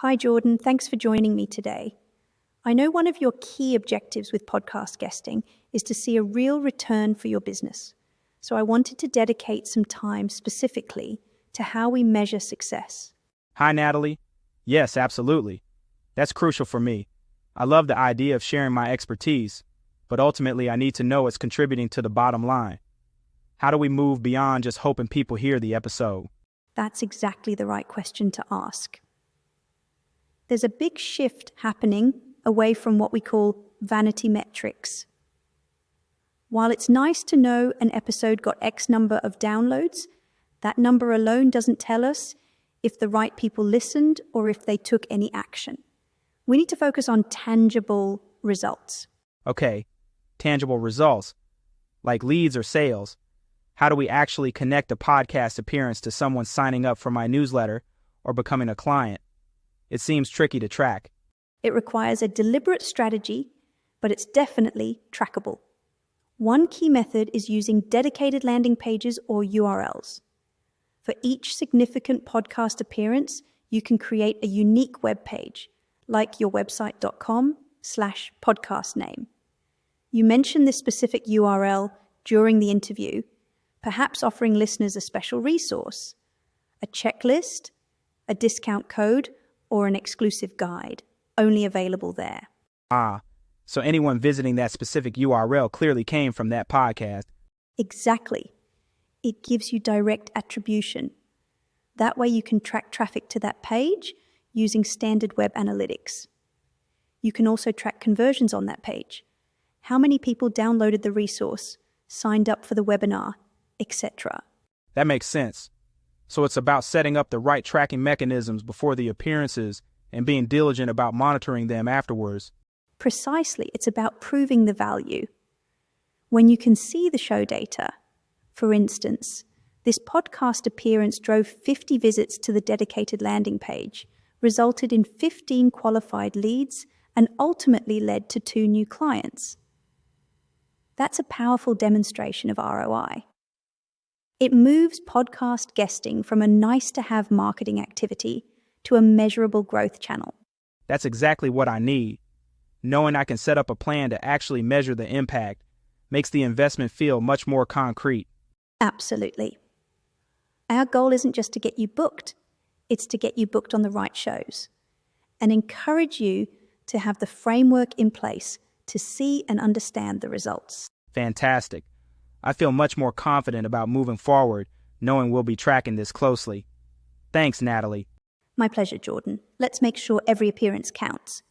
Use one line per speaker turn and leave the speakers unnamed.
Hi, Jordan. Thanks for joining me today. I know one of your key objectives with podcast guesting is to see a real return for your business. So I wanted to dedicate some time specifically to how we measure success.
Hi, Natalie. Yes, absolutely. That's crucial for me. I love the idea of sharing my expertise, but ultimately I need to know it's contributing to the bottom line. How do we move beyond just hoping people hear the episode?
That's exactly the right question to ask. There's a big shift happening away from what we call vanity metrics. While it's nice to know an episode got X number of downloads, that number alone doesn't tell us if the right people listened or if they took any action. We need to focus on tangible results.
Okay, tangible results, like leads or sales. How do we actually connect a podcast appearance to someone signing up for my newsletter or becoming a client? It seems tricky to track.
It requires a deliberate strategy, but it's definitely trackable. One key method is using dedicated landing pages or URLs. For each significant podcast appearance, you can create a unique web page, like yourwebsite.com/podcast name. You mention this specific URL during the interview, perhaps offering listeners a special resource, a checklist, a discount code, or an exclusive guide, only available there.
So anyone visiting that specific URL clearly came from that podcast.
Exactly. It gives you direct attribution. That way you can track traffic to that page using standard web analytics. You can also track conversions on that page. How many people downloaded the resource, signed up for the webinar, etc.
That makes sense. So it's about setting up the right tracking mechanisms before the appearances and being diligent about monitoring them afterwards.
Precisely, it's about proving the value. When you can see the show data, for instance, this podcast appearance drove 50 visits to the dedicated landing page, resulted in 15 qualified leads, and ultimately led to 2 new clients. That's a powerful demonstration of ROI. It moves podcast guesting from a nice-to-have marketing activity to a measurable growth channel.
That's exactly what I need. Knowing I can set up a plan to actually measure the impact makes the investment feel much more concrete.
Absolutely. Our goal isn't just to get you booked, it's to get you booked on the right shows and encourage you to have the framework in place to see and understand the results.
Fantastic. I feel much more confident about moving forward, knowing we'll be tracking this closely. Thanks, Natalie.
My pleasure, Jordan. Let's make sure every appearance counts.